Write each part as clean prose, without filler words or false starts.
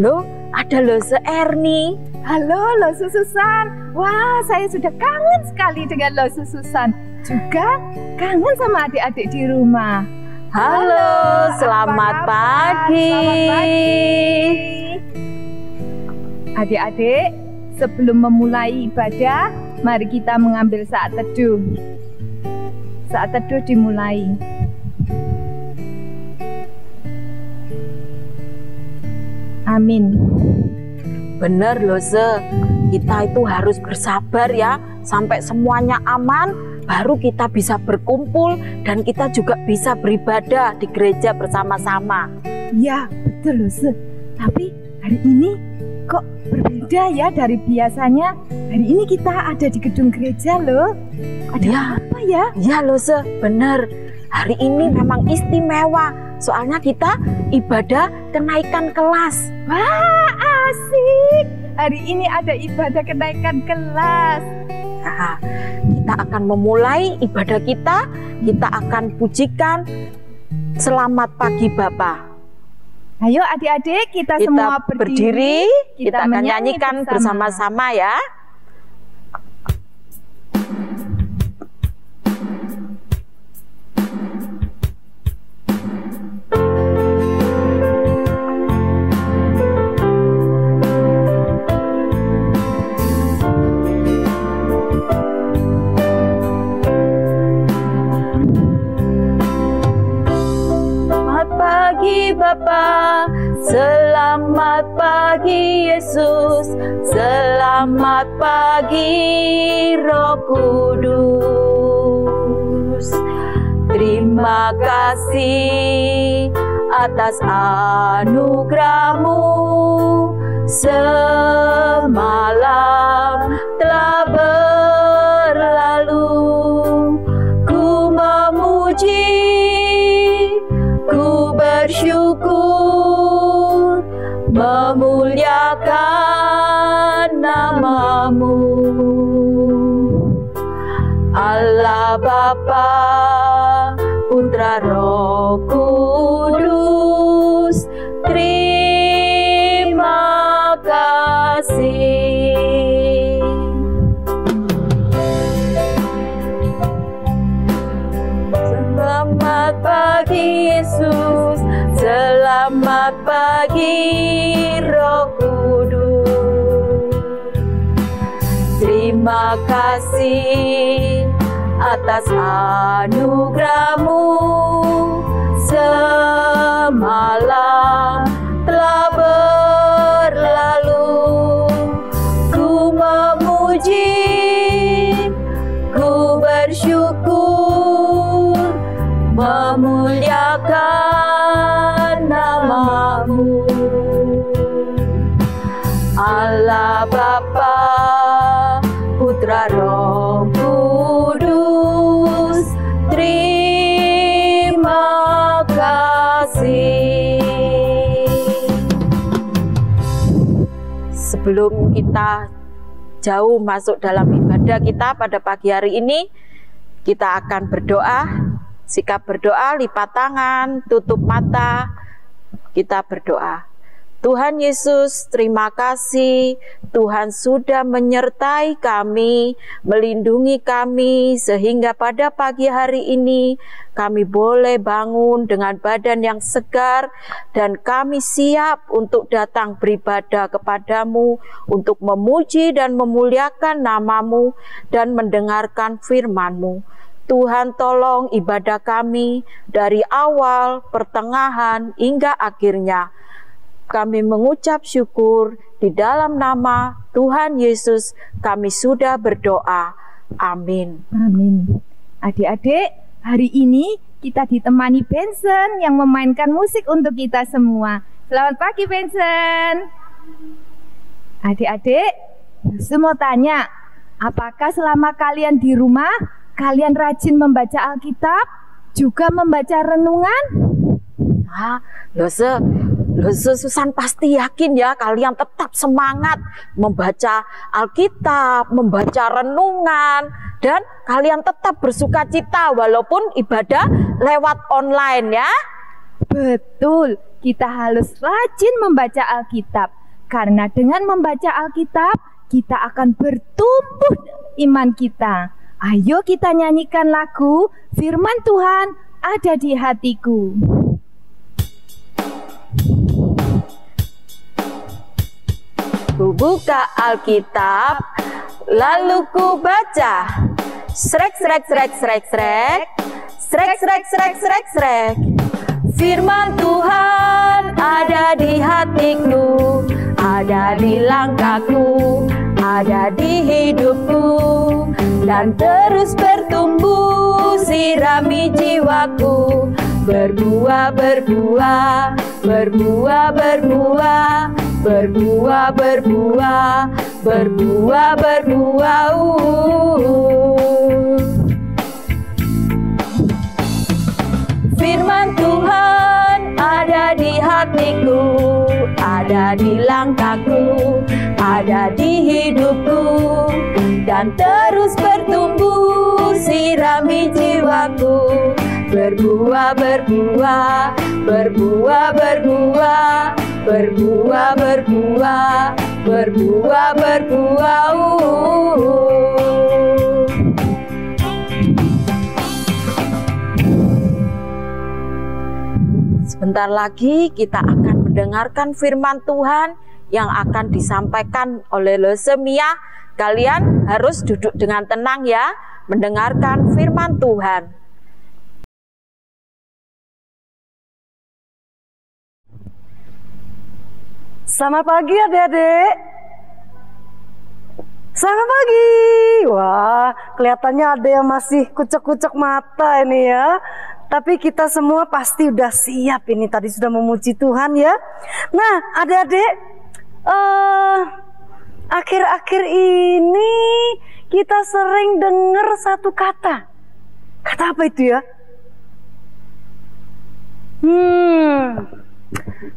Loh, ada Lose Erni. Halo Lose Susan. Wah, saya sudah kangen sekali dengan Lose Susan. Juga kangen sama adik-adik di rumah. Halo, selamat pagi. Adik-adik, sebelum memulai ibadah, mari kita mengambil saat teduh. Saat teduh dimulai. Amin. Bener Lose, kita itu harus bersabar ya, sampai semuanya aman, baru kita bisa berkumpul dan kita juga bisa beribadah di gereja bersama-sama. Ya, betul Lose. Tapi hari ini kok berbeda ya dari biasanya. Hari ini kita ada di gedung gereja loh. Ada ya, apa ya? Ya Lose, bener. Hari ini memang istimewa. Soalnya kita ibadah kenaikan kelas. Wah, asik. Hari ini ada ibadah kenaikan kelas. Nah, kita akan memulai ibadah kita. Kita akan pujikan Selamat Pagi Bapa. Ayo adik-adik, kita semua berdiri. Kita akan nyanyikan bersama-sama ya. Bapa, selamat pagi Yesus, selamat pagi Roh Kudus. Terima kasih atas anugerah-Mu, semalam telah berlalu. Ku memuji, ku bersyukur, memuliakan nama-Mu. Allah Bapa, Putra Roh Kudus, terima kasih. Selamat pagi Yesus, selamat pagi Roh Kudus. Terima kasih atas anugerah-Mu, semalam telah berlalu. Ku memuji, ku bersyukur, memuliakan nama-Mu. Allah Bapa, Putra Roh Kudus, terima kasih. Sebelum kita jauh masuk dalam ibadah kita pada pagi hari ini, kita akan berdoa. Sikap berdoa, lipat tangan, tutup mata, kita berdoa. Tuhan Yesus, terima kasih Tuhan sudah menyertai kami, melindungi kami, sehingga pada pagi hari ini kami boleh bangun dengan badan yang segar, dan kami siap untuk datang beribadah kepadamu, untuk memuji dan memuliakan nama-Mu, dan mendengarkan firman-Mu. Tuhan, tolong ibadah kami dari awal, pertengahan, hingga akhirnya. Kami mengucap syukur di dalam nama Tuhan Yesus kami sudah berdoa. Amin. Amin. Adik-adik, hari ini kita ditemani Benson yang memainkan musik untuk kita semua. Selamat pagi Benson. Adik-adik, semua tanya, apakah selama kalian di rumah kalian rajin membaca Alkitab, juga membaca renungan? Lose Susan pasti yakin ya kalian tetap semangat membaca Alkitab, membaca renungan, dan kalian tetap bersukacita walaupun ibadah lewat online ya. Betul, kita harus rajin membaca Alkitab. Karena dengan membaca Alkitab, kita akan bertumbuh iman kita. Ayo kita nyanyikan lagu Firman Tuhan Ada di Hatiku. Ku buka Alkitab, lalu ku baca. Srek, srek, srek, srek, srek. Srek, srek, srek, srek, srek. Firman Tuhan ada di hatiku, ada di langkahku, ada di hidupku, dan terus bertumbuh sirami jiwaku. Berbuah, berbuah, berbuah, berbuah, berbuah, berbuah, berbuah, berbuah. Firman Tuhan ada di hatiku, ada di langkahku, ada di hidupku, dan terus bertumbuh sirami jiwaku. Berbuah, berbuah, berbuah, berbuah, berbuah, berbuah, berbuah, berbuah. Sebentar lagi kita akan mendengarkan firman Tuhan yang akan disampaikan oleh Lesemia. Kalian harus duduk dengan tenang ya, mendengarkan firman Tuhan. Selamat pagi adik-adik. Selamat pagi. Wah, kelihatannya ada yang masih kucek-kucek mata ini ya. Tapi kita semua pasti udah siap ini, tadi sudah memuji Tuhan ya. Nah adik-adik, akhir-akhir ini kita sering dengar satu kata. Kata apa itu ya?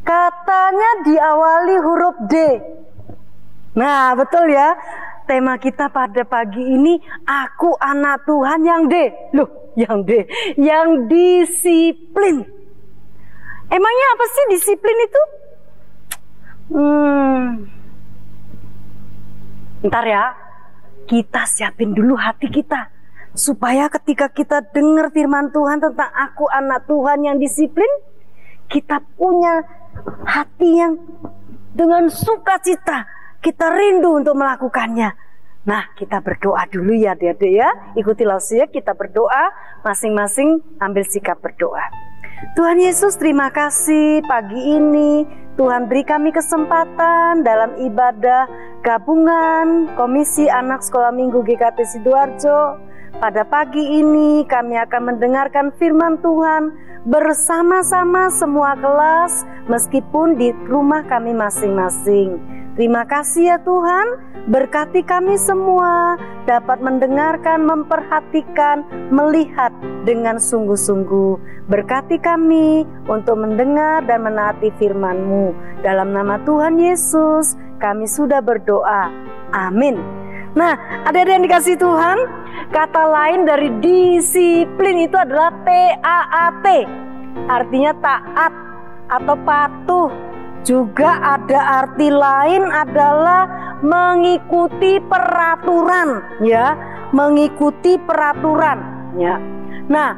Katanya diawali huruf D. Nah betul ya. Tema kita pada pagi ini, aku anak Tuhan yang D. Loh, yang D, yang disiplin. Emangnya apa sih disiplin itu? Ntar ya, kita siapin dulu hati kita, supaya ketika kita dengar firman Tuhan tentang aku anak Tuhan yang disiplin, kita punya hati yang dengan sukacita, kita rindu untuk melakukannya. Nah, kita berdoa dulu ya adik-adik ya. Ikutilah saya, kita berdoa, masing-masing ambil sikap berdoa. Tuhan Yesus, terima kasih pagi ini Tuhan beri kami kesempatan dalam ibadah gabungan Komisi Anak Sekolah Minggu GKT Sidoarjo. Pada pagi ini kami akan mendengarkan firman Tuhan bersama-sama semua kelas, meskipun di rumah kami masing-masing. Terima kasih ya Tuhan, berkati kami semua dapat mendengarkan, memperhatikan, melihat dengan sungguh-sungguh. Berkati kami untuk mendengar dan menaati firman-Mu. Dalam nama Tuhan Yesus kami sudah berdoa, amin. Nah, adik-adik yang dikasih Tuhan, kata lain dari disiplin itu adalah T-A-A-T, artinya taat atau patuh. Juga ada arti lain adalah mengikuti peraturan, ya, mengikuti peraturan, ya. Nah,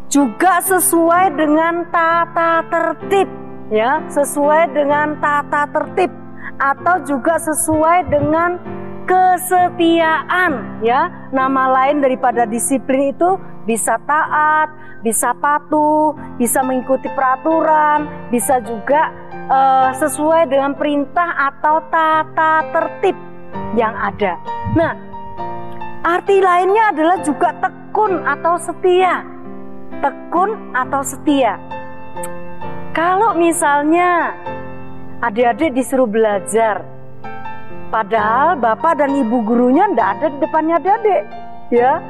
juga sesuai dengan tata tertib, ya, sesuai dengan tata tertib, atau juga sesuai dengan kesetiaan, ya. Nama lain daripada disiplin itu bisa taat, bisa patuh, bisa mengikuti peraturan, bisa juga sesuai dengan perintah atau tata tertib yang ada. Nah, arti lainnya adalah juga tekun atau setia. Tekun atau setia. Kalau misalnya adik-adik disuruh belajar, padahal bapak dan ibu gurunya tidak ada di depannya adik-adik, ya,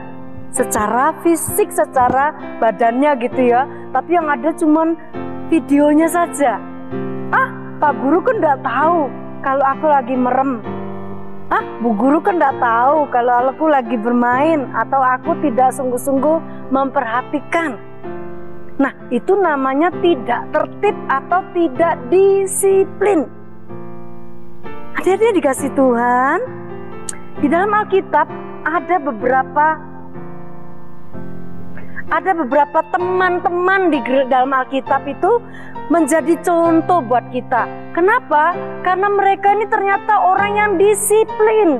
secara fisik, secara badannya gitu ya, tapi yang ada cuman videonya saja. Pak guru kan tidak tahu kalau aku lagi merem. Bu guru kan tidak tahu kalau aku lagi bermain atau aku tidak sungguh-sungguh memperhatikan. Nah, itu namanya tidak tertib atau tidak disiplin. Hadirin dikasih Tuhan, di dalam Alkitab ada beberapa teman-teman di dalam Alkitab itu menjadi contoh buat kita. Kenapa? Karena mereka ini ternyata orang yang disiplin.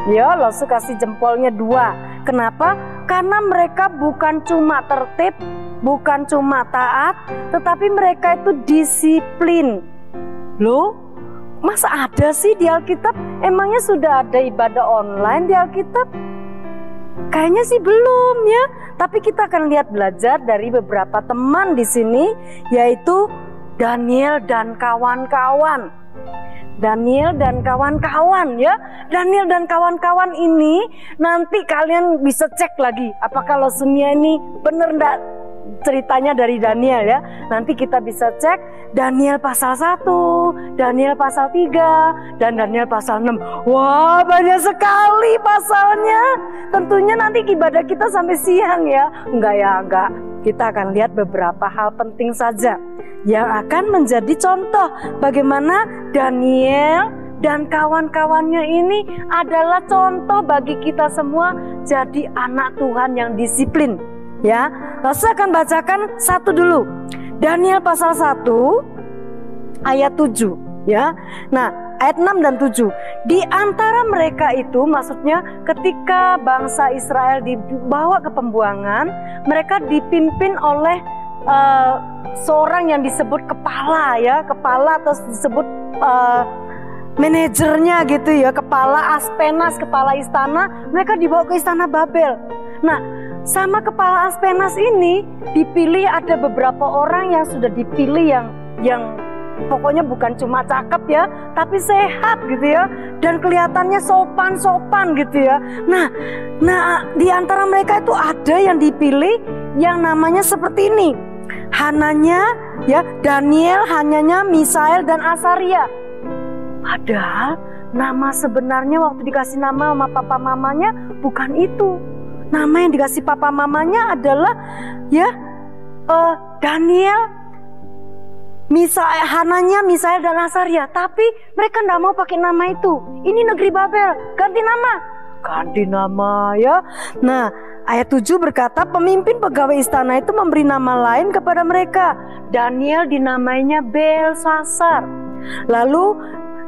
Ya, langsung kasih jempolnya 2. Kenapa? Karena mereka bukan cuma tertib, bukan cuma taat, tetapi mereka itu disiplin. Loh, masa ada sih di Alkitab? Emangnya sudah ada ibadah online di Alkitab? Kayaknya sih belum ya. Tapi kita akan lihat belajar dari beberapa teman di sini, yaitu Daniel dan kawan-kawan. Daniel dan kawan-kawan ya. Daniel dan kawan-kawan ini nanti kalian bisa cek lagi apakah Lawsonia ini bener enggak ceritanya dari Daniel ya. Nanti kita bisa cek Daniel pasal 1, Daniel pasal 3, dan Daniel pasal 6. Wah, banyak sekali pasalnya. Tentunya nanti ibadah kita sampai siang ya. Enggak. Kita akan lihat beberapa hal penting saja yang akan menjadi contoh bagaimana Daniel dan kawan-kawannya ini adalah contoh bagi kita semua jadi anak Tuhan yang disiplin. Ya, lalu saya akan bacakan satu dulu. Daniel pasal 1 ayat 7 ya. Nah, ayat 6 dan 7. Di antara mereka itu, maksudnya ketika bangsa Israel dibawa ke pembuangan, mereka dipimpin oleh seorang yang disebut kepala ya, kepala atau disebut manajernya gitu ya, kepala Aspenas, kepala istana. Mereka dibawa ke istana Babel. Nah, sama kepala Aspenas ini dipilih ada beberapa orang yang sudah dipilih yang pokoknya bukan cuma cakep ya, tapi sehat gitu ya, dan kelihatannya sopan gitu ya. Nah di antara mereka itu ada yang dipilih yang namanya seperti ini. Hananya ya, Daniel, Hananya, Misael dan Asaria. Padahal nama sebenarnya waktu dikasih nama sama papa mamanya bukan itu. Nama yang dikasih papa mamanya adalah ya Daniel, Hananya, Misael dan Asaria. Tapi mereka tidak mau pakai nama itu. Ini negeri Babel, ganti nama ya. Nah, ayat 7 berkata, pemimpin pegawai istana itu memberi nama lain kepada mereka. Daniel dinamainya Belsasar. Lalu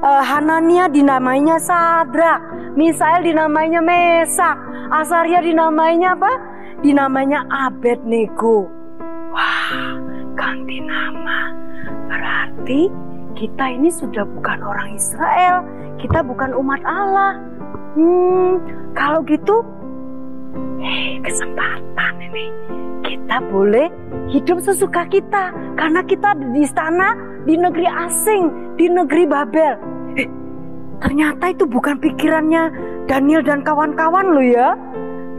Hanania dinamainya Sadrak, Misael dinamainya Mesak, Asaria dinamainya apa? Dinamainya Abednego. Wah, ganti nama. Berarti kita ini sudah bukan orang Israel, kita bukan umat Allah. Kalau gitu, kesempatan ini kita boleh hidup sesuka kita, karena kita di istana di negeri asing, di negeri Babel. Ternyata itu bukan pikirannya Daniel dan kawan-kawan loh ya.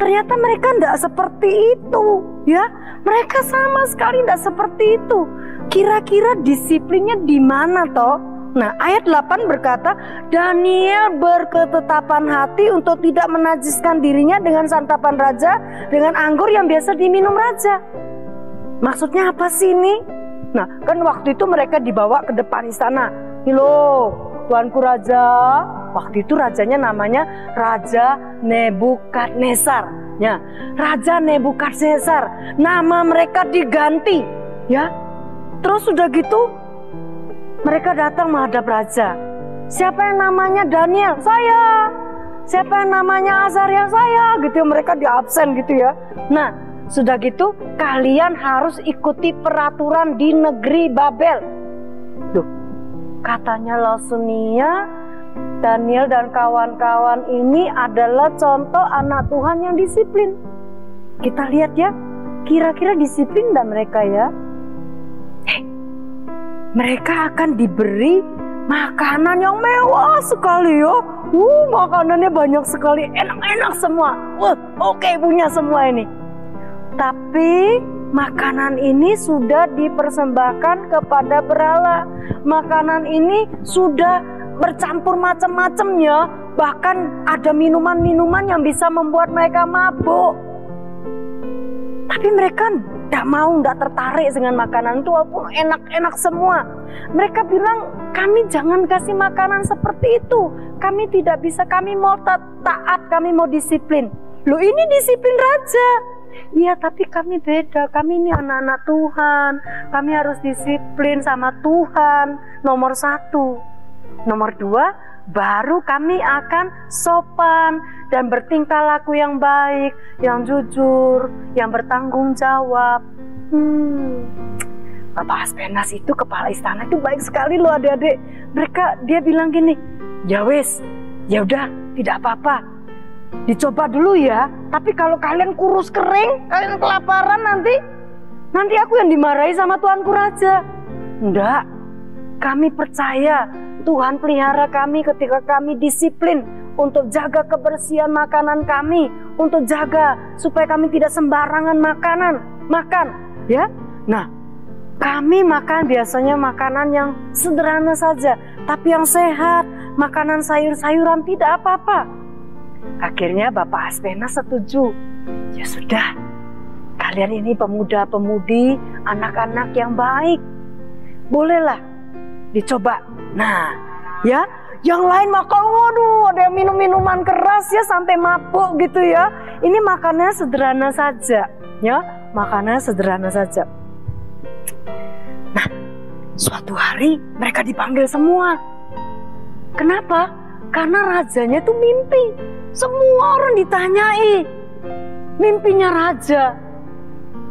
Ternyata mereka tidak seperti itu ya. Mereka sama sekali tidak seperti itu. Kira-kira disiplinnya di mana toh? Nah, ayat 8 berkata, Daniel berketetapan hati untuk tidak menajiskan dirinya dengan santapan raja, dengan anggur yang biasa diminum raja. Maksudnya apa sih ini? Nah, kan waktu itu mereka dibawa ke depan istana. Halo, tuanku raja. Waktu itu rajanya namanya Raja Nebukadnezar. Ya, Raja Nebukadnezar. Nama mereka diganti. Ya, terus sudah gitu mereka datang menghadap raja. Siapa yang namanya Daniel? Saya. Siapa yang namanya Azaria? Saya. Gitu, mereka di absen gitu ya. Nah, sudah gitu kalian harus ikuti peraturan di negeri Babel. Duh, katanya Lawsonia, Daniel dan kawan-kawan ini adalah contoh anak Tuhan yang disiplin. Kita lihat ya, kira-kira disiplin dan mereka ya. Mereka akan diberi makanan yang mewah sekali ya. Makanannya banyak sekali, enak-enak semua. Oke, punya semua ini. Tapi makanan ini sudah dipersembahkan kepada berhala. Makanan ini sudah bercampur macam-macamnya. Bahkan ada minuman-minuman yang bisa membuat mereka mabuk. Tapi mereka tidak mau, tidak tertarik dengan makanan itu walaupun enak-enak semua. Mereka bilang, kami jangan kasih makanan seperti itu. Kami tidak bisa, kami mau taat, kami mau disiplin. Loh, ini disiplin raja. Iya, tapi kami beda. Kami ini anak-anak Tuhan. Kami harus disiplin sama Tuhan. Nomor 1. Nomor 2, baru kami akan sopan dan bertingkah laku yang baik, yang jujur, yang bertanggung jawab. Bapak Aspenas itu, kepala istana itu baik sekali loh adik-adik. Dia bilang gini, ya wes, ya udah, tidak apa-apa, dicoba dulu ya. Tapi kalau kalian kurus kering, kalian kelaparan, nanti aku yang dimarahi sama tuanku raja. Enggak, kami percaya Tuhan pelihara kami ketika kami disiplin untuk jaga kebersihan makanan kami, untuk jaga supaya kami tidak sembarangan makan, ya. Nah, kami makan biasanya makanan yang sederhana saja, tapi yang sehat, makanan sayur-sayuran, tidak apa-apa. Akhirnya Bapak Aspenas setuju. Ya sudah, kalian ini pemuda-pemudi, anak-anak yang baik, bolehlah dicoba. Nah, ya, yang lain makan, waduh, ada yang minum minuman keras ya sampai mabuk gitu ya. Ini makannya sederhana saja, ya, makannya sederhana saja. Nah, suatu hari mereka dipanggil semua. Kenapa? Karena rajanya itu mimpi. Semua orang ditanyai mimpinya raja.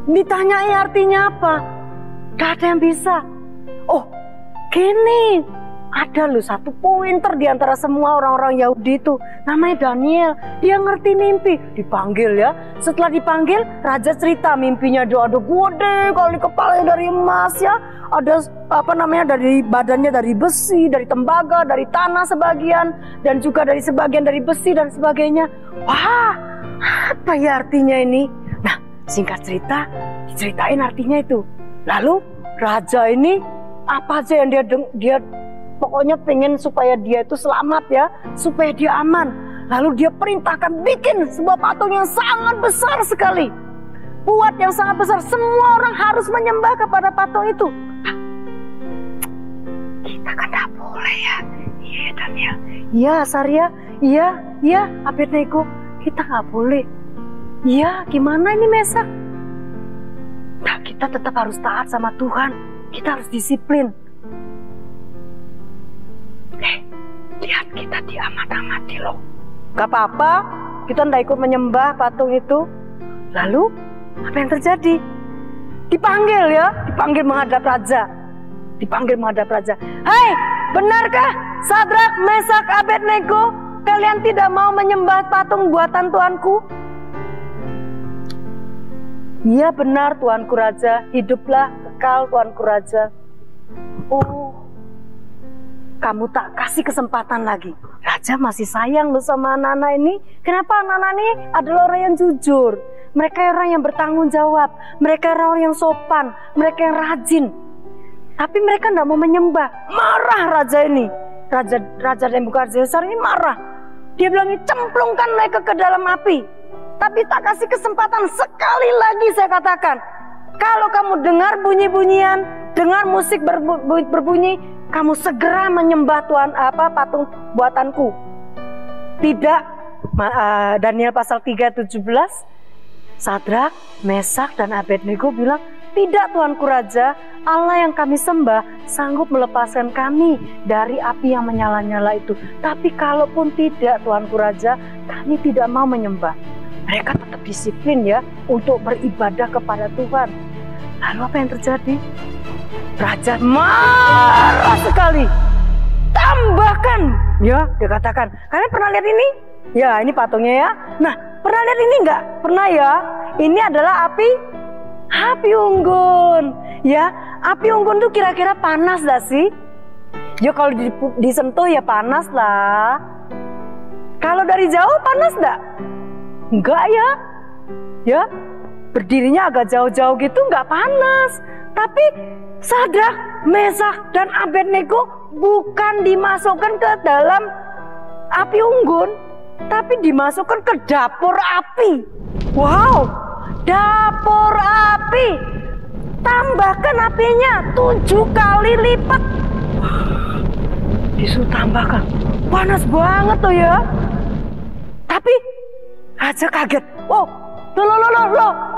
Ditanyai artinya apa? Gak ada yang bisa. Oh, gini, ada loh satu pointer di antara semua orang-orang Yahudi itu, namanya Daniel. Dia ngerti mimpi, dipanggil ya. Setelah dipanggil, raja cerita mimpinya. Dia ada gede kali kepalanya dari emas ya, ada dari badannya dari besi, dari tembaga, dari tanah sebagian, dan juga dari sebagian dari besi dan sebagainya. Wah, apa ya artinya ini? Nah, singkat cerita, diceritain artinya itu. Lalu raja ini apa aja yang dia pokoknya pengen supaya dia itu selamat ya, supaya dia aman. Lalu dia perintahkan bikin sebuah patung yang sangat besar sekali, buat yang sangat besar. Semua orang harus menyembah kepada patung itu. Kita kan tidak boleh ya. Iya Daniel, iya Saria, iya Abednego, kita nggak boleh. Iya, gimana ini Mesak? Nah, kita tetap harus taat sama Tuhan. Kita harus disiplin. Lihat, kita diamat-amati loh. Gak apa-apa, kita tidak ikut menyembah patung itu. Lalu, apa yang terjadi? Dipanggil ya, dipanggil menghadap raja. Hai, benarkah Sadrak, Mesak, Abednego, kalian tidak mau menyembah patung buatan tuanku? Iya benar tuanku raja, hiduplah kekal tuanku raja. Oh, kamu tak kasih kesempatan lagi. Raja masih sayang loh sama anak-anak ini. Kenapa anak-anak ini adalah orang yang jujur. Mereka orang yang bertanggung jawab. Mereka orang yang sopan. Mereka yang rajin. Tapi mereka tidak mau menyembah. Marah raja ini. Raja Nebukadnezar ini marah. Dia bilang, cemplungkan mereka ke dalam api. Tapi tak kasih kesempatan. Sekali lagi saya katakan, kalau kamu dengar bunyi-bunyian, dengar musik berbunyi, kamu segera menyembah patung buatanku. Tidak. Daniel pasal 3:17, Sadrak, Mesak, dan Abednego bilang, tidak tuanku raja, Allah yang kami sembah sanggup melepaskan kami dari api yang menyala-nyala itu. Tapi kalaupun tidak tuanku raja, kami tidak mau menyembah. Mereka tetap disiplin ya untuk beribadah kepada Tuhan. Lalu apa yang terjadi? Raja marah sekali. Tambahkan, ya dia katakan, kalian pernah lihat ini? Ya ini patungnya ya. Nah, pernah lihat ini enggak? Pernah ya. Ini adalah api unggun. Ya, api unggun tuh kira-kira panas gak sih? Ya kalau disentuh ya panas lah. Kalau dari jauh panas enggak? Enggak ya. Ya, berdirinya agak jauh-jauh gitu enggak panas. Tapi Sadrak, Mesak, dan Abednego bukan dimasukkan ke dalam api unggun, tapi dimasukkan ke dapur api. Wow, dapur api. tambahkan apinya 7 kali lipat. Disuruh tambahkan, panas banget tuh ya. Tapi raja kaget. Oh,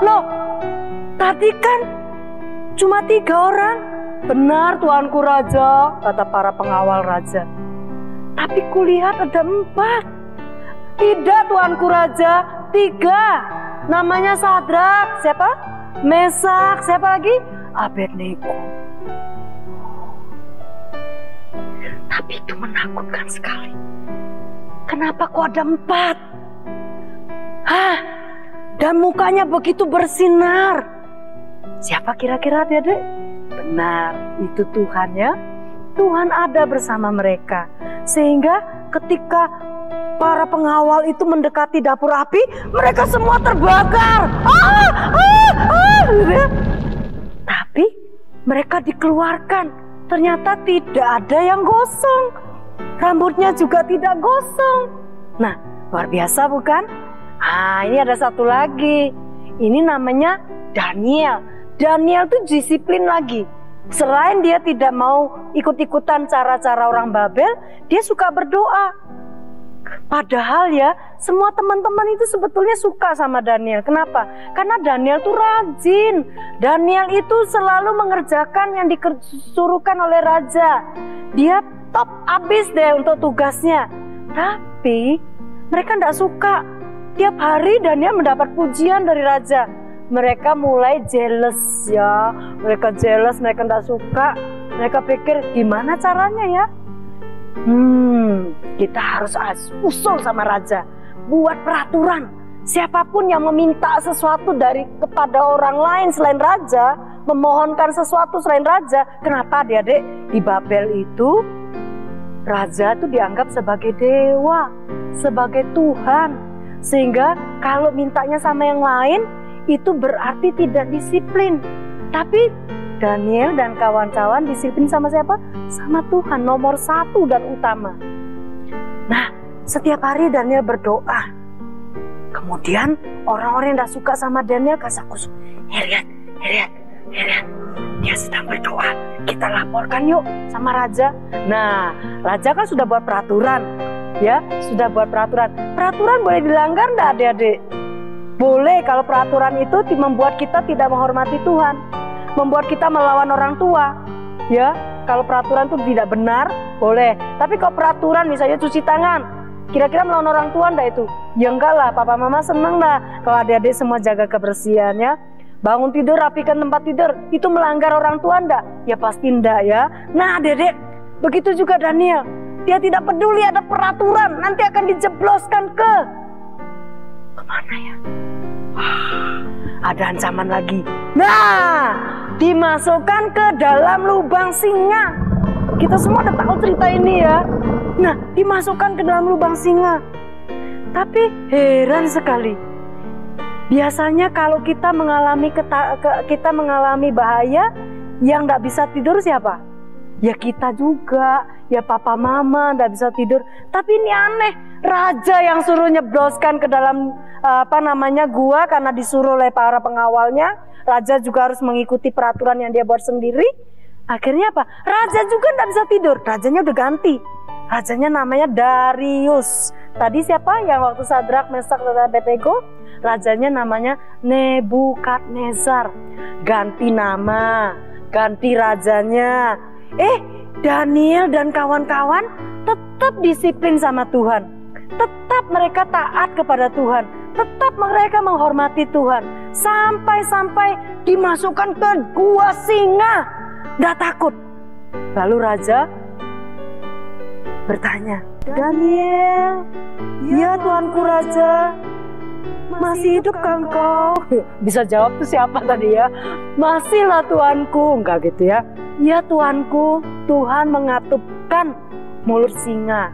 loh. Tadi kan cuma 3 orang. Benar tuanku raja, kata para pengawal raja. Tapi kulihat ada 4. Tidak tuanku raja, 3. Namanya Sadrak, siapa? Mesak, siapa lagi? Abednego. Tapi itu menakutkan sekali. Kenapa kok ada 4? Dan mukanya begitu bersinar. Siapa kira-kira adik-adik? Benar, itu Tuhan ya. Tuhan ada bersama mereka. Sehingga ketika para pengawal itu mendekati dapur api, mereka semua terbakar. Tapi mereka dikeluarkan. Ternyata tidak ada yang gosong. Rambutnya juga tidak gosong. Nah, luar biasa bukan? Ini ada satu lagi. Ini namanya Daniel. Daniel tuh disiplin lagi. Selain dia tidak mau ikut-ikutan cara-cara orang Babel, dia suka berdoa. Padahal ya, semua teman-teman itu sebetulnya suka sama Daniel. Kenapa? Karena Daniel tuh rajin. Daniel itu selalu mengerjakan yang disuruhkan oleh raja. Dia top abis deh untuk tugasnya. Tapi mereka tidak suka. Tiap hari Daniel mendapat pujian dari raja. Mereka mulai jealous ya. Mereka jealous, mereka tidak suka. Mereka pikir gimana caranya ya? Kita harus usul sama raja. Buat peraturan. Siapapun yang meminta sesuatu kepada orang lain selain raja, memohonkan sesuatu selain raja. Kenapa adik-adik? Di Babel itu raja itu dianggap sebagai dewa, sebagai Tuhan. Sehingga kalau mintanya sama yang lain, itu berarti tidak disiplin. Tapi Daniel dan kawan-kawan disiplin sama siapa? Sama Tuhan, nomor 1 dan utama. Nah, setiap hari Daniel berdoa. Kemudian orang-orang yang tidak suka sama Daniel kasakus. Lihat, dia sedang berdoa. Kita laporkan yuk sama raja. Nah, raja kan sudah buat peraturan. Ya, sudah buat peraturan. Peraturan boleh dilanggar enggak adik-adik? Boleh kalau peraturan itu membuat kita tidak menghormati Tuhan, membuat kita melawan orang tua. Ya, kalau peraturan itu tidak benar, boleh. Tapi kalau peraturan misalnya cuci tangan, kira-kira melawan orang tua enggak itu? Ya enggak lah, papa mama seneng lah kalau adik-adik semua jaga kebersihan ya. Bangun tidur, rapikan tempat tidur, itu melanggar orang tua enggak? Ya pasti enggak ya. Nah adik-adik, begitu juga Daniel. Dia tidak peduli ada peraturan, nanti akan dijebloskan kemana ya? Ada ancaman lagi. Nah, dimasukkan ke dalam lubang singa. Kita semua udah tahu cerita ini ya. Nah, dimasukkan ke dalam lubang singa. Tapi heran sekali. Biasanya kalau kita mengalami bahaya, yang nggak bisa tidur siapa? Ya kita juga, ya papa mama nggak bisa tidur. Tapi ini aneh, raja yang suruh nyebloskan ke dalam gua karena disuruh oleh para pengawalnya. Raja juga harus mengikuti peraturan yang dia buat sendiri. Akhirnya apa? Raja juga nggak bisa tidur. Rajanya udah ganti. Rajanya namanya Darius. Tadi siapa yang waktu Sadrak, Mesak, dan Abednego? Rajanya namanya Nebukadnezar. Ganti nama, ganti rajanya. Daniel dan kawan-kawan tetap disiplin sama Tuhan. Tetap mereka taat kepada Tuhan. Tetap mereka menghormati Tuhan. Sampai-sampai dimasukkan ke gua singa. Nggak takut. Lalu raja bertanya, Daniel, ya tuanku raja, masih hidup kan kau? Bisa jawab tuh siapa tadi ya? Masihlah tuanku. Enggak gitu ya. Ya tuanku, Tuhan mengatupkan mulut singa.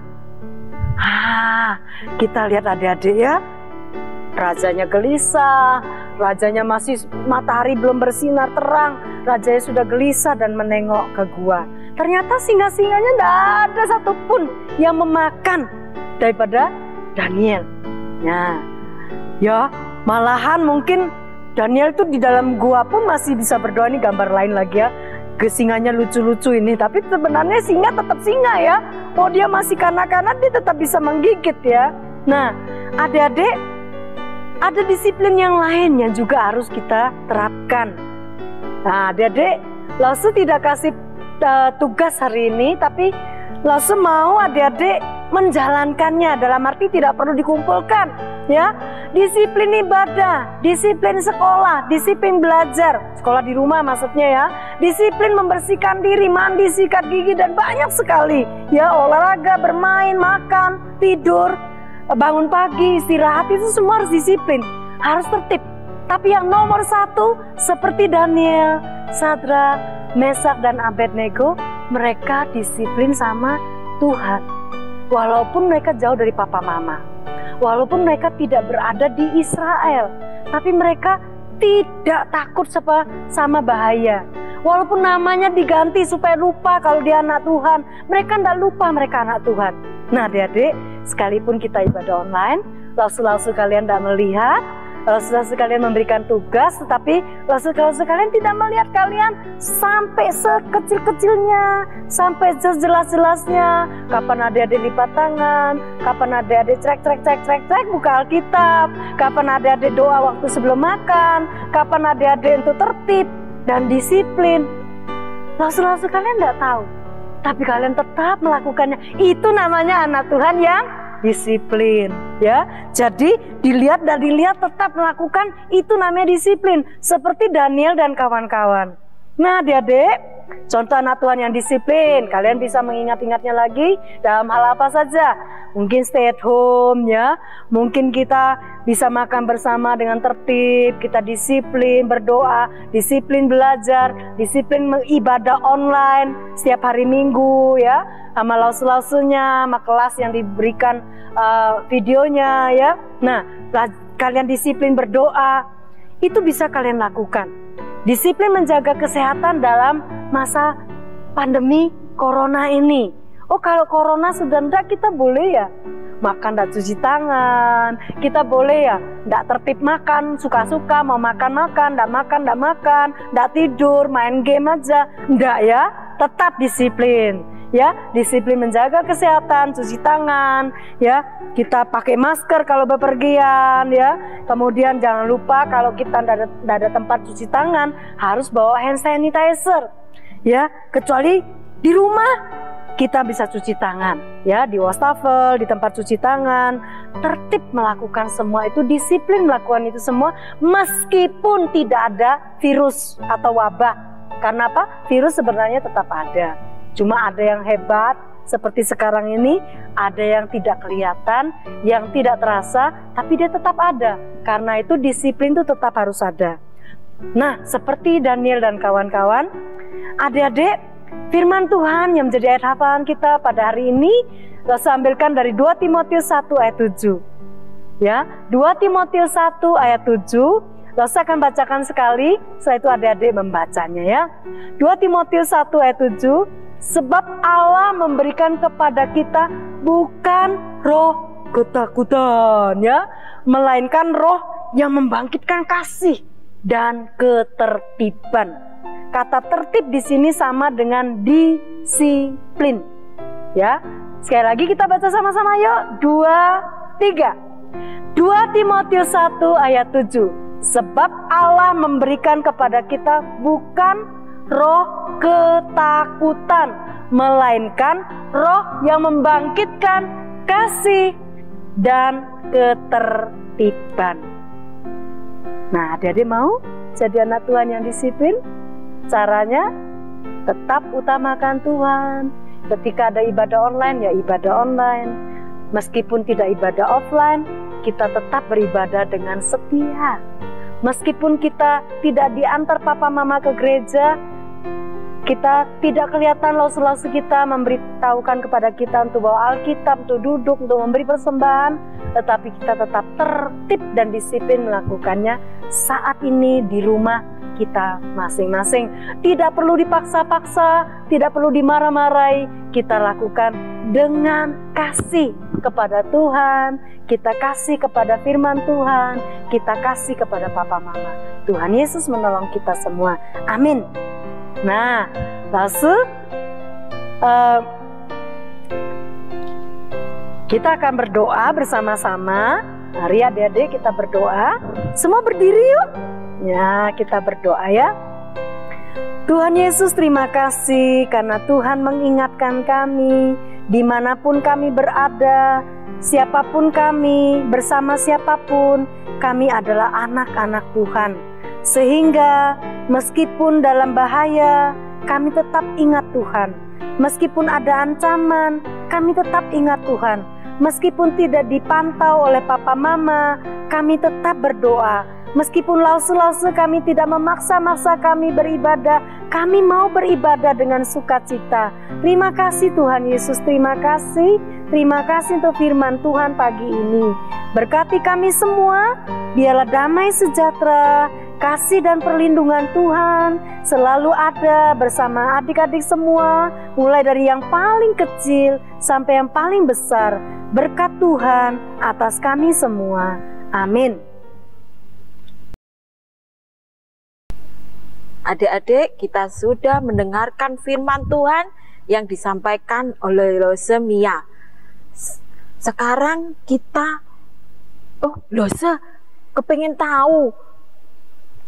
Kita lihat adik-adik ya. Rajanya gelisah, rajanya masih matahari belum bersinar terang. Rajanya sudah gelisah dan menengok ke gua. Ternyata singa-singanya tidak ada satupun yang memakan daripada Daniel. Nah, ya malahan mungkin Daniel itu di dalam gua pun masih bisa berdoa. Ini gambar lain lagi ya. Singanya lucu-lucu ini, tapi sebenarnya singa tetap singa ya. Mau dia masih kanak-kanak, dia tetap bisa menggigit ya. Nah, adik-adik, ada disiplin yang lain yang juga harus kita terapkan. Nah, adik-adik, Lause tidak kasih tugas hari ini, tapi Lause mau adik-adik menjalankannya. Dalam arti tidak perlu dikumpulkan ya. Disiplin ibadah, disiplin sekolah, disiplin belajar, sekolah di rumah maksudnya ya. Disiplin membersihkan diri, mandi, sikat gigi, dan banyak sekali ya. Olahraga, bermain, makan, tidur, bangun pagi, istirahat, itu semua harus disiplin, harus tertib. Tapi yang nomor satu, seperti Daniel, Sadrak, Mesak, dan Abednego, mereka disiplin sama Tuhan. Walaupun mereka jauh dari papa mama, walaupun mereka tidak berada di Israel, tapi mereka tidak takut sama bahaya. Walaupun namanya diganti supaya lupa kalau dia anak Tuhan, mereka tidak lupa mereka anak Tuhan. Nah adik-adik, sekalipun kita ibadah online, Lause kalian tidak melihat, Lause kalian memberikan tugas, tetapi Lause kalian tidak melihat kalian sampai sekecil-kecilnya, sampai jelas-jelasnya. Kapan adik-adik lipat tangan, kapan adik-adik cek buka Alkitab, kapan adik-adik doa waktu sebelum makan, kapan adik-adik untuk tertib dan disiplin. Lause kalian tidak tahu, tapi kalian tetap melakukannya. Itu namanya anak Tuhan yang disiplin ya. Jadi dilihat tetap melakukan, itu namanya disiplin, seperti Daniel dan kawan-kawan. Nah adik-adik, contoh anak Tuhan yang disiplin, kalian bisa mengingat-ingatnya lagi dalam hal apa saja. Mungkin stay at home ya, mungkin kita bisa makan bersama dengan tertib, kita disiplin berdoa, disiplin belajar, disiplin ibadah online setiap hari Minggu ya, sama Lause-nya, sama kelas yang diberikan videonya ya. Nah, kalian disiplin berdoa, itu bisa kalian lakukan. Disiplin menjaga kesehatan dalam masa pandemi corona ini. Oh, kalau corona sudah enggak, kita boleh ya makan dan cuci tangan, kita boleh ya enggak tertib makan, suka-suka mau makan, enggak makan, enggak tidur, main game aja, enggak ya, tetap disiplin ya. Disiplin menjaga kesehatan, cuci tangan ya, kita pakai masker kalau bepergian ya. Kemudian jangan lupa kalau kita enggak ada tempat cuci tangan, harus bawa hand sanitizer ya. Kecuali di rumah kita bisa cuci tangan ya, di wastafel, di tempat cuci tangan. Tertib melakukan semua itu, disiplin melakukan itu semua, meskipun tidak ada virus atau wabah. Karena apa? Virus sebenarnya tetap ada, cuma ada yang hebat seperti sekarang ini, ada yang tidak kelihatan, yang tidak terasa, tapi dia tetap ada. Karena itu disiplin itu tetap harus ada. Nah, seperti Daniel dan kawan-kawan, adik-adik, firman Tuhan yang menjadi ayat hafalan kita pada hari ini, saya ambilkan dari 2 Timotius 1 ayat 7 ya. 2 Timotius 1 ayat 7, saya akan bacakan sekali, setelah itu adik-adik membacanya ya. 2 Timotius 1 ayat 7, sebab Allah memberikan kepada kita bukan roh ketakutan ya, melainkan roh yang membangkitkan kasih dan ketertiban. Kata tertib di sini sama dengan disiplin. Ya, sekali lagi kita baca sama-sama yuk. 2, 3. 2 Timotius 1 ayat 7. Sebab Allah memberikan kepada kita bukan roh ketakutan, melainkan roh yang membangkitkan kasih dan ketertiban. Nah, adik-adik mau jadi anak Tuhan yang disiplin? Caranya tetap utamakan Tuhan. Ketika ada ibadah online, ya ibadah online. Meskipun tidak ibadah offline, kita tetap beribadah dengan setia. Meskipun kita tidak diantar papa mama ke gereja, kita tidak kelihatan Lause kita memberitahukan kepada kita untuk bawa Alkitab, untuk duduk, untuk memberi persembahan, tetapi kita tetap tertib dan disiplin melakukannya saat ini di rumah. kita masing-masing. Tidak perlu dipaksa-paksa, tidak perlu dimarah-marahi. Kita lakukan dengan kasih kepada Tuhan, kita kasih kepada firman Tuhan, kita kasih kepada papa mama. Tuhan Yesus menolong kita semua. Amin. Nah, lalu kita akan berdoa bersama-sama. Mari adik-adik kita berdoa. Semua berdiri yuk. Ya, kita berdoa ya. Tuhan Yesus, terima kasih karena Tuhan mengingatkan kami dimanapun kami berada, siapapun kami, bersama siapapun, kami adalah anak-anak Tuhan. Sehingga meskipun dalam bahaya, kami tetap ingat Tuhan. Meskipun ada ancaman, kami tetap ingat Tuhan. Meskipun tidak dipantau oleh papa mama, kami tetap berdoa. Meskipun lause-lause kami tidak memaksa-maksa kami beribadah, kami mau beribadah dengan sukacita. Terima kasih Tuhan Yesus, terima kasih. Terima kasih untuk firman Tuhan pagi ini. Berkati kami semua, biarlah damai sejahtera, kasih dan perlindungan Tuhan selalu ada bersama adik-adik semua, mulai dari yang paling kecil sampai yang paling besar. Berkat Tuhan atas kami semua. Amin. Adik-adik, kita sudah mendengarkan firman Tuhan yang disampaikan oleh Lose Mia. Sekarang kita, Lose kepengen tahu,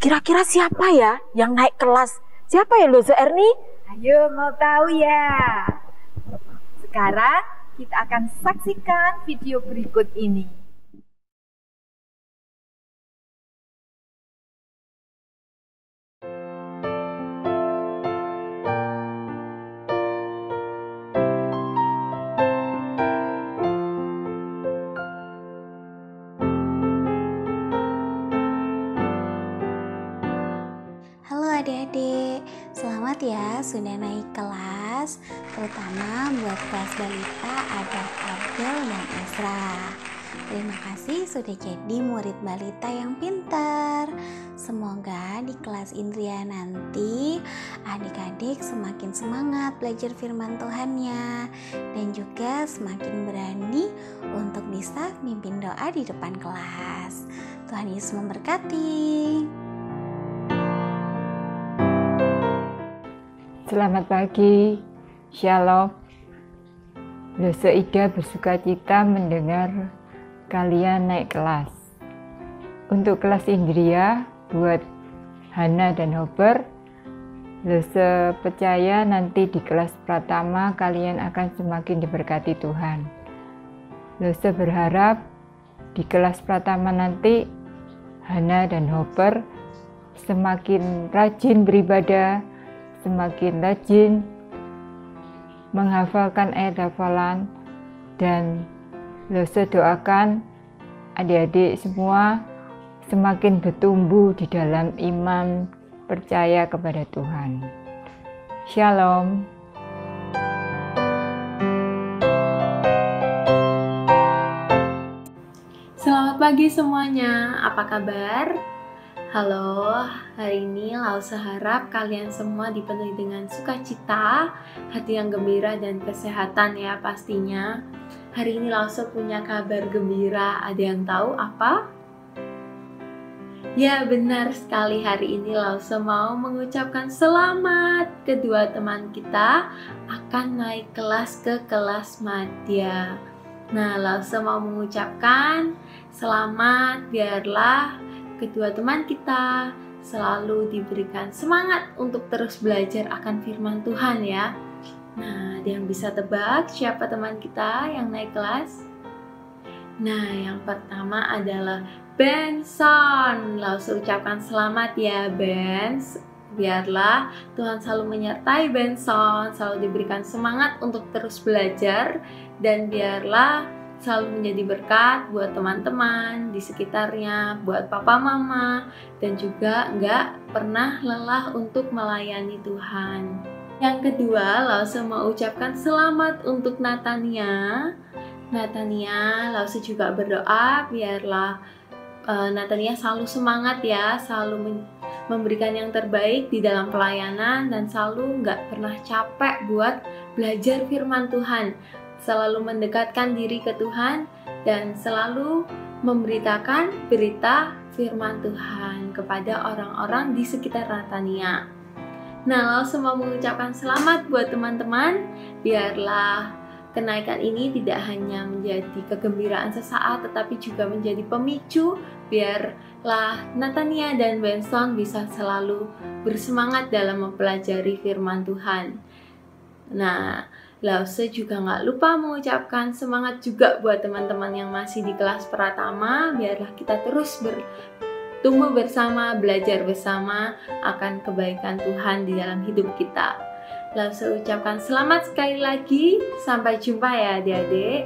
kira-kira siapa ya yang naik kelas? Siapa ya Lose Erni? Ayo mau tahu ya? Sekarang kita akan saksikan video berikut ini. Halo adik-adik, selamat ya sudah naik kelas, terutama buat kelas balita ada Abdel dan Ezra. Terima kasih sudah jadi murid balita yang pintar. Semoga di kelas Indria nanti adik-adik semakin semangat belajar firman Tuhannya dan juga semakin berani untuk bisa mimpin doa di depan kelas. Tuhan Yesus memberkati. Selamat pagi, Shalom. Lose Ida bersukacita mendengar kalian naik kelas. Untuk kelas Indria, buat Hana dan Hober, Lose percaya nanti di kelas Pratama kalian akan semakin diberkati Tuhan. Lose berharap di kelas Pratama nanti Hana dan Hober semakin rajin beribadah, semakin rajin menghafalkan ayat hafalan, dan Lose doakan adik-adik semua semakin bertumbuh di dalam iman percaya kepada Tuhan. Shalom. Selamat pagi semuanya, apa kabar? Halo, hari ini Lause harap kalian semua dipenuhi dengan sukacita, hati yang gembira dan kesehatan ya pastinya. Hari ini Lause punya kabar gembira, ada yang tahu apa? Ya benar sekali, hari ini Lause mau mengucapkan selamat kedua teman kita akan naik kelas ke kelas madya. Nah, Lause mau mengucapkan selamat, biarlah kedua teman kita selalu diberikan semangat untuk terus belajar akan firman Tuhan ya. Nah, ada yang bisa tebak siapa teman kita yang naik kelas? Nah, yang pertama adalah Benson. Lause ucapkan selamat ya Bens. Biarlah Tuhan selalu menyertai Benson, selalu diberikan semangat untuk terus belajar, dan biarlah selalu menjadi berkat buat teman-teman di sekitarnya, buat papa mama, dan juga nggak pernah lelah untuk melayani Tuhan. Yang kedua, Lause mau ucapkan selamat untuk Natania. Natania, Lause juga berdoa biarlah Natania selalu semangat ya, selalu memberikan yang terbaik di dalam pelayanan dan selalu nggak pernah capek buat belajar firman Tuhan, selalu mendekatkan diri ke Tuhan dan selalu memberitakan berita firman Tuhan kepada orang-orang di sekitar Natania. Nah, lalu semua mengucapkan selamat buat teman-teman. Biarlah kenaikan ini tidak hanya menjadi kegembiraan sesaat, tetapi juga menjadi pemicu biarlah Natania dan Benson bisa selalu bersemangat dalam mempelajari firman Tuhan. Nah, Lause juga nggak lupa mengucapkan semangat juga buat teman-teman yang masih di kelas Pratama. Biarlah kita terus tumbuh bersama, belajar bersama akan kebaikan Tuhan di dalam hidup kita. Lalu ucapkan selamat sekali lagi. Sampai jumpa ya adik-adik.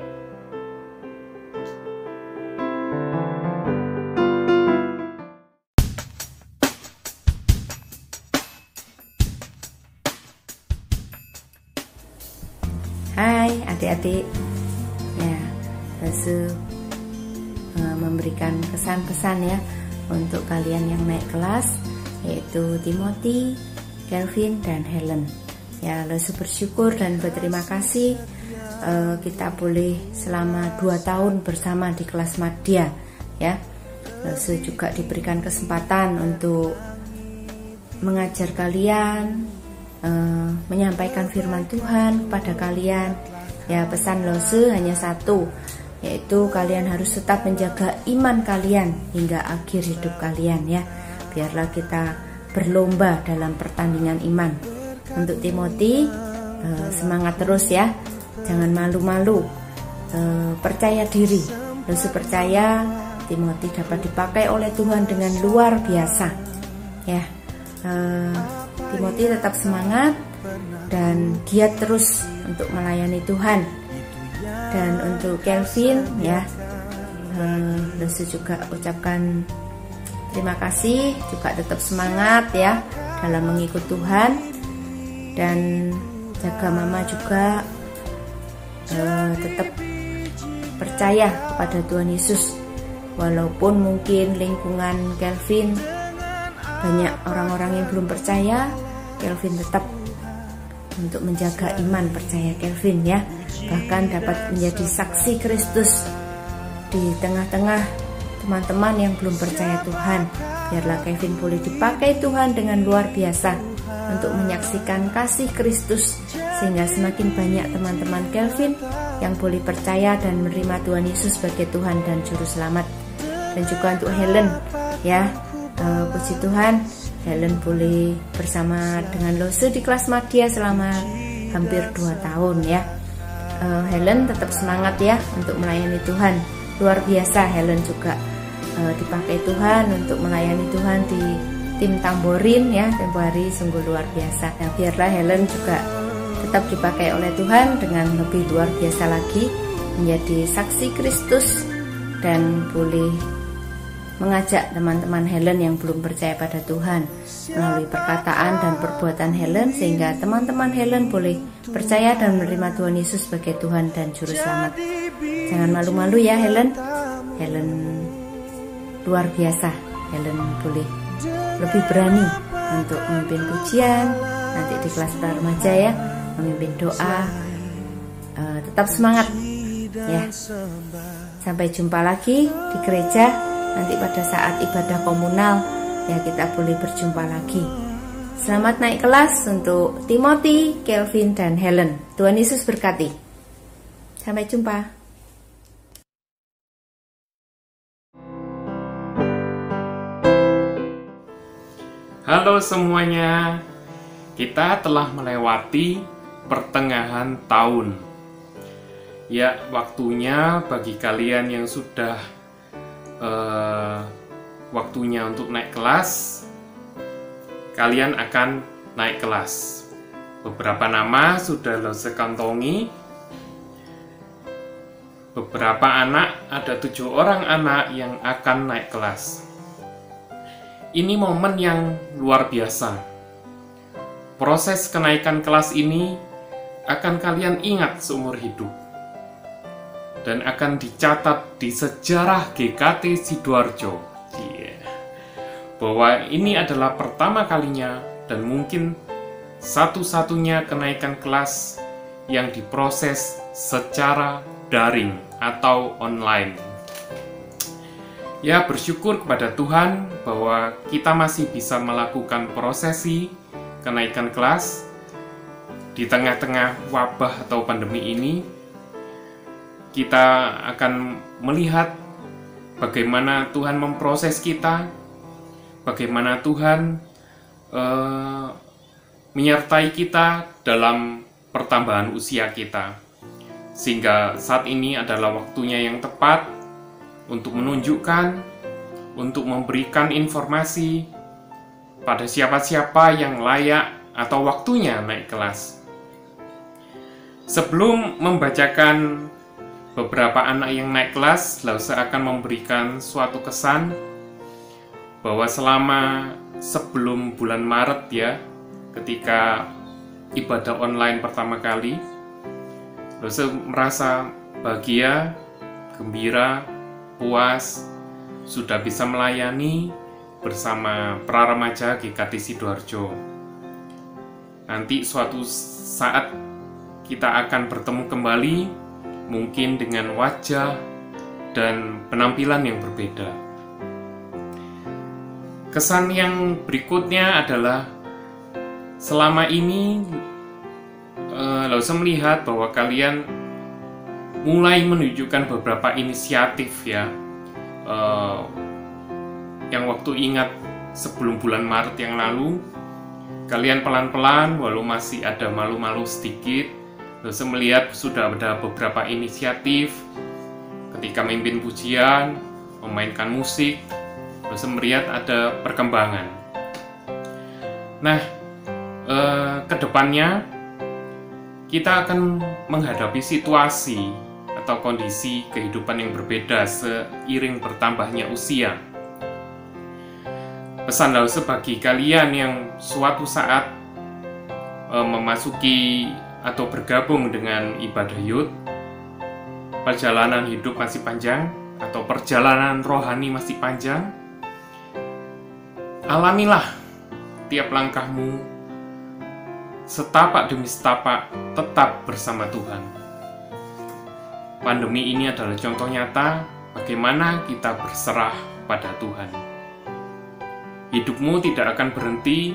Hai adik-adik. Ya, Lasu memberikan pesan-pesan ya untuk kalian yang naik kelas, yaitu Timothy, Kelvin, dan Helen. Ya, Lasu bersyukur dan berterima kasih kita boleh selama 2 tahun bersama di kelas Madya. Ya, Lasu juga diberikan kesempatan untuk mengajar kalian, menyampaikan firman Tuhan kepada kalian. Ya, pesan Lose hanya satu, yaitu kalian harus tetap menjaga iman kalian hingga akhir hidup kalian ya. Biarlah kita berlomba dalam pertandingan iman. Untuk Timothy, semangat terus ya, jangan malu-malu, percaya diri. Lose percaya Timothy dapat dipakai oleh Tuhan dengan luar biasa ya. Timothy tetap semangat dan giat terus untuk melayani Tuhan. Dan untuk Kelvin ya, Luse juga ucapkan terima kasih, juga tetap semangat ya dalam mengikut Tuhan, dan jaga mama juga tetap percaya kepada Tuhan Yesus. Walaupun mungkin lingkungan Kelvin banyak orang-orang yang belum percaya, Kelvin tetap untuk menjaga iman percaya Kelvin ya. Bahkan dapat menjadi saksi Kristus di tengah-tengah teman-teman yang belum percaya Tuhan. Biarlah Kelvin boleh dipakai Tuhan dengan luar biasa untuk menyaksikan kasih Kristus, sehingga semakin banyak teman-teman Kelvin yang boleh percaya dan menerima Tuhan Yesus sebagai Tuhan dan Juru Selamat. Dan juga untuk Helen ya, puji Tuhan, Helen boleh bersama dengan Lose di kelas Madya selama hampir 2 tahun ya. Helen tetap semangat ya untuk melayani Tuhan. Luar biasa, Helen juga dipakai Tuhan untuk melayani Tuhan di tim Tamborin ya, tempo hari sungguh luar biasa. Nah, biarlah Helen juga tetap dipakai oleh Tuhan dengan lebih luar biasa lagi, menjadi saksi Kristus dan boleh mengajak teman-teman Helen yang belum percaya pada Tuhan melalui perkataan dan perbuatan Helen, sehingga teman-teman Helen boleh percaya dan menerima Tuhan Yesus sebagai Tuhan dan Juru Selamat. Jangan malu-malu ya Helen. Helen luar biasa. Helen boleh lebih berani untuk memimpin pujian nanti di kelas remaja ya, memimpin doa. Tetap semangat ya. Sampai jumpa lagi di gereja. Nanti pada saat ibadah komunal ya, kita boleh berjumpa lagi. Selamat naik kelas untuk Timothy, Kelvin, dan Helen. Tuhan Yesus berkati. Sampai jumpa. Halo semuanya, kita telah melewati pertengahan tahun. Ya, waktunya bagi kalian yang sudah waktunya untuk naik kelas, kalian akan naik kelas. Beberapa nama sudah Lose kantongi. Beberapa anak, ada 7 orang anak yang akan naik kelas. Ini momen yang luar biasa. Proses kenaikan kelas ini akan kalian ingat seumur hidup dan akan dicatat di sejarah GKT Sidoarjo. bahwa ini adalah pertama kalinya dan mungkin satu-satunya kenaikan kelas yang diproses secara daring atau online. Ya, bersyukur kepada Tuhan bahwa kita masih bisa melakukan prosesi kenaikan kelas di tengah-tengah wabah atau pandemi ini. Kita akan melihat bagaimana Tuhan memproses kita, bagaimana Tuhan menyertai kita dalam pertambahan usia kita. Sehingga saat ini adalah waktunya yang tepat untuk menunjukkan, untuk memberikan informasi pada siapa-siapa yang layak atau waktunya naik kelas. Sebelum membacakan beberapa anak yang naik kelas, Lause akan memberikan suatu kesan bahwa selama sebelum bulan Maret ya, ketika ibadah online pertama kali, Lause merasa bahagia, gembira, puas, sudah bisa melayani bersama para remaja GKT Sidoarjo. Nanti suatu saat kita akan bertemu kembali, mungkin dengan wajah dan penampilan yang berbeda. Kesan yang berikutnya adalah selama ini Lause melihat bahwa kalian mulai menunjukkan beberapa inisiatif ya, yang waktu ingat sebelum bulan Maret yang lalu, kalian pelan-pelan walau masih ada malu-malu sedikit, Lause melihat sudah ada beberapa inisiatif ketika memimpin pujian, memainkan musik. Lause melihat ada perkembangan. Nah, kedepannya kita akan menghadapi situasi atau kondisi kehidupan yang berbeda seiring bertambahnya usia. Pesan Lause bagi kalian yang suatu saat memasuki atau bergabung dengan ibadah youth, perjalanan hidup masih panjang atau perjalanan rohani masih panjang. Alamilah tiap langkahmu, setapak demi setapak tetap bersama Tuhan. Pandemi ini adalah contoh nyata bagaimana kita berserah pada Tuhan. Hidupmu tidak akan berhenti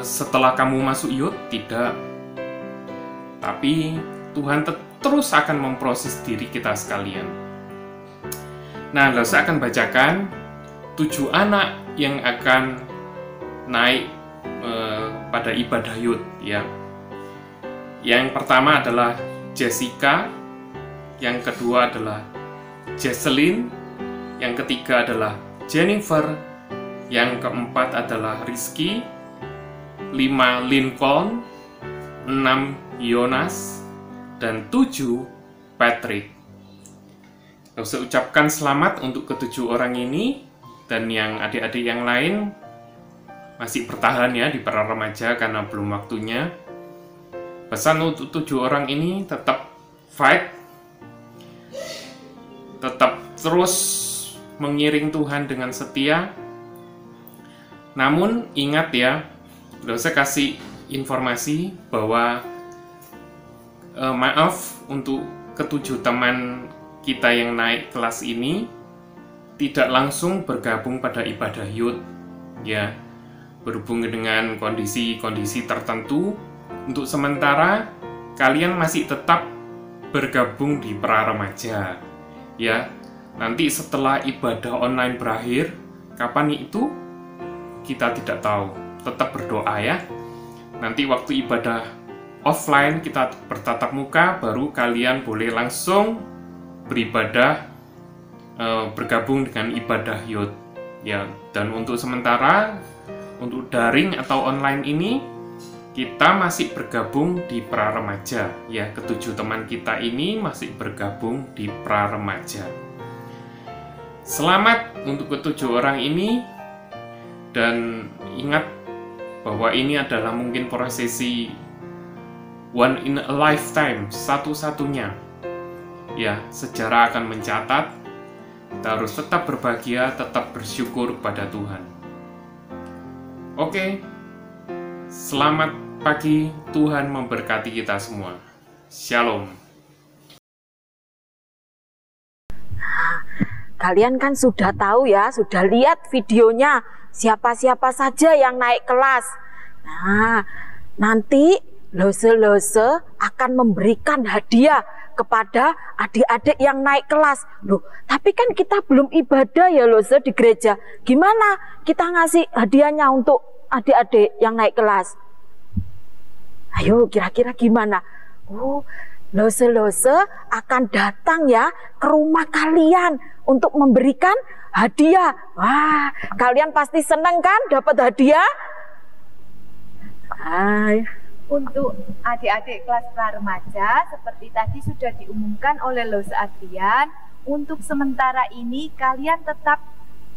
setelah kamu masuk youth, tidak. Tapi Tuhan terus akan memproses diri kita sekalian. Nah, Lause akan bacakan 7 anak yang akan naik pada ibadah youth ya. Yang pertama adalah Jessica, yang kedua adalah Jesselyn, yang ketiga adalah Jennifer, yang keempat adalah Rizky, 5 Lincoln, 6 Yonas, dan 7 Patrick. Lause ucapkan selamat untuk ke-7 orang ini, dan yang adik-adik yang lain masih bertahan ya di para remaja karena belum waktunya. Pesan untuk 7 orang ini tetap fight, tetap terus mengiring Tuhan dengan setia. Namun ingat ya, Lause kasih informasi bahwa maaf untuk ke-7 teman kita yang naik kelas ini tidak langsung bergabung pada ibadah youth ya. Berhubung dengan kondisi-kondisi tertentu, untuk sementara kalian masih tetap bergabung di pra remaja ya. Nanti setelah ibadah online berakhir, kapan itu kita tidak tahu. Tetap berdoa ya. Nanti waktu ibadah offline kita bertatap muka, baru kalian boleh langsung beribadah, bergabung dengan ibadah youth ya. Dan untuk sementara, untuk daring atau online ini kita masih bergabung di pra remaja ya. Ke-7 teman kita ini masih bergabung di pra remaja. Selamat untuk ke-7 orang ini, dan ingat bahwa ini adalah mungkin prosesi one in a lifetime, satu-satunya ya. Sejarah akan mencatat Kita harus tetap berbahagia, tetap bersyukur pada Tuhan. Oke, selamat pagi, Tuhan memberkati kita semua. Shalom. Kalian kan sudah tahu ya, sudah lihat videonya siapa-siapa saja yang naik kelas. Nah, nanti Lose akan memberikan hadiah kepada adik-adik yang naik kelas. Loh, tapi kan kita belum ibadah ya Lose di gereja. Gimana kita ngasih hadiahnya untuk adik-adik yang naik kelas? Ayo, kira-kira gimana? Oh, Lose akan datang ya ke rumah kalian untuk memberikan hadiah. Wah, kalian pasti seneng kan dapat hadiah? Untuk adik-adik kelas pra-remaja, seperti tadi sudah diumumkan oleh Lose Adrian, untuk sementara ini kalian tetap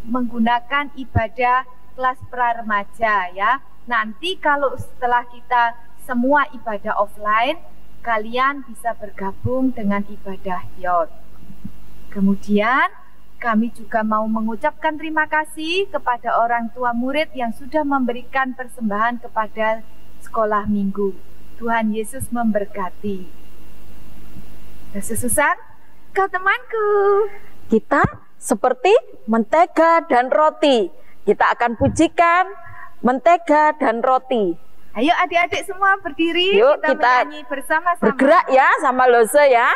menggunakan ibadah kelas pra-remaja ya. Nanti kalau setelah kita semua ibadah offline, kalian bisa bergabung dengan ibadah YOT. Kemudian kami juga mau mengucapkan terima kasih kepada orang tua murid yang sudah memberikan persembahan kepada sekolah minggu. Tuhan Yesus memberkati. Susan, kau temanku. Kita seperti mentega dan roti. Kita akan pujikan mentega dan roti. Ayo adik-adik semua berdiri. Yuk, kita kita menyanyi bersama-sama. Bergerak ya sama Lose ya.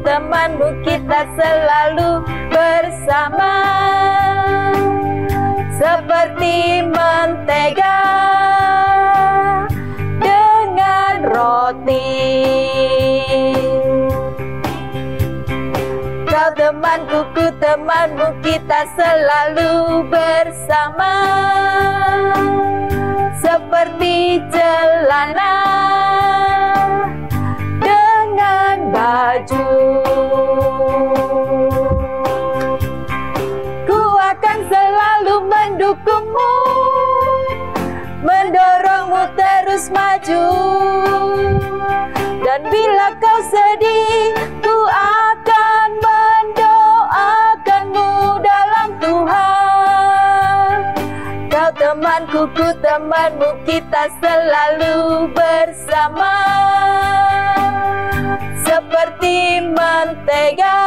Temanmu kita selalu bersama, seperti mentega dengan roti. Kau temanku, ku temanmu, kita selalu bersama, seperti celana dengan baju. Ku akan selalu mendukungmu, mendorongmu terus maju. Dan bila kau sedih, ku akan mendoakanmu dalam Tuhan. Kau temanku, ku temanmu, kita selalu bersama, seperti mentega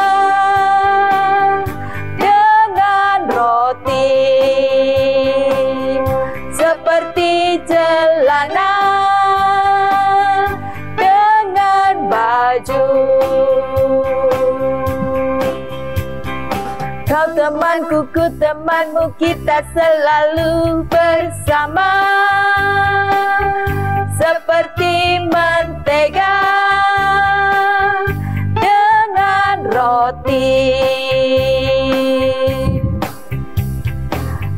dengan roti, seperti celana dengan baju. Kau temanku, ku temanmu, kita selalu bersama, seperti mentega dengan roti.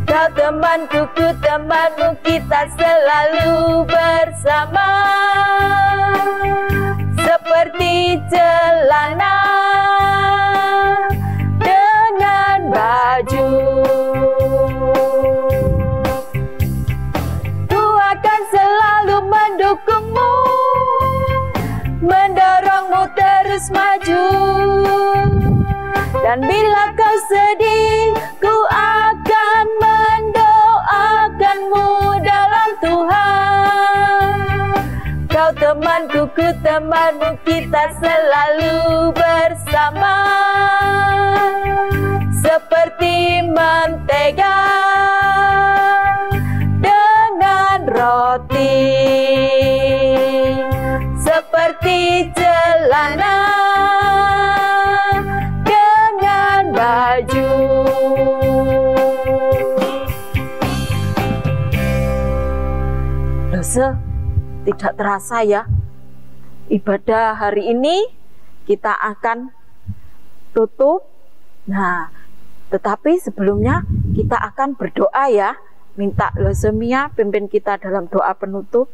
Kau temanku, ku temanmu, kita selalu bersama, seperti celana dengan baju. Ku akan selalu mendukungmu, mendorongmu terus maju. Dan bila kau sedih, ku akan mendoakanmu dalam Tuhan. Kau temanku, ku temanmu, kita selalu bersama, seperti mentega dengan roti, seperti celana dengan baju. Lose, tidak terasa ya, ibadah hari ini kita akan tutup. Nah, tetapi sebelumnya kita akan berdoa ya. Minta Lose Mia pimpin kita dalam doa penutup.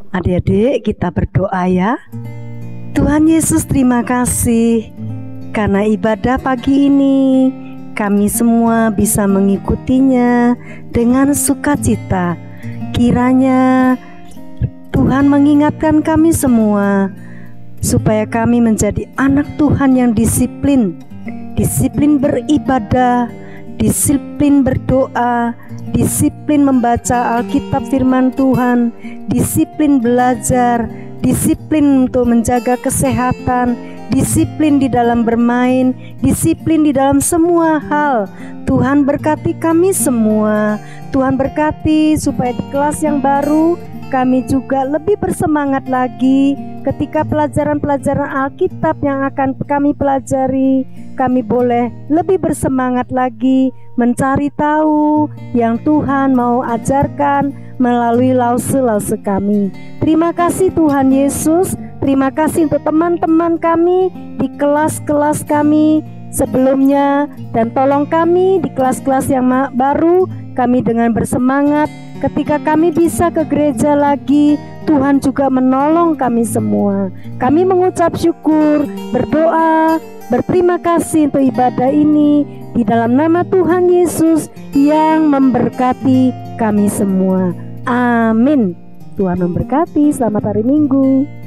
Adik-adik, kita berdoa ya. Tuhan Yesus, terima kasih karena ibadah pagi ini kami semua bisa mengikutinya dengan sukacita. Kiranya Tuhan mengingatkan kami semua supaya kami menjadi anak Tuhan yang disiplin beribadah, disiplin berdoa, disiplin membaca Alkitab firman Tuhan, disiplin belajar, disiplin untuk menjaga kesehatan, disiplin di dalam bermain, disiplin di dalam semua hal. Tuhan berkati kami semua. Tuhan berkati supaya di kelas yang baru kami juga lebih bersemangat lagi ketika pelajaran-pelajaran Alkitab yang akan kami pelajari. Kami boleh lebih bersemangat lagi mencari tahu yang Tuhan mau ajarkan melalui lause-lause kami. Terima kasih Tuhan Yesus. Terima kasih untuk teman-teman kami di kelas-kelas kami sebelumnya, dan tolong kami di kelas-kelas yang baru kami dengan bersemangat. Ketika kami bisa ke gereja lagi, Tuhan juga menolong kami semua. Kami mengucap syukur, berdoa, berterima kasih untuk ibadah ini di dalam nama Tuhan Yesus yang memberkati kami semua. Amin. Tuhan memberkati. Selamat hari Minggu.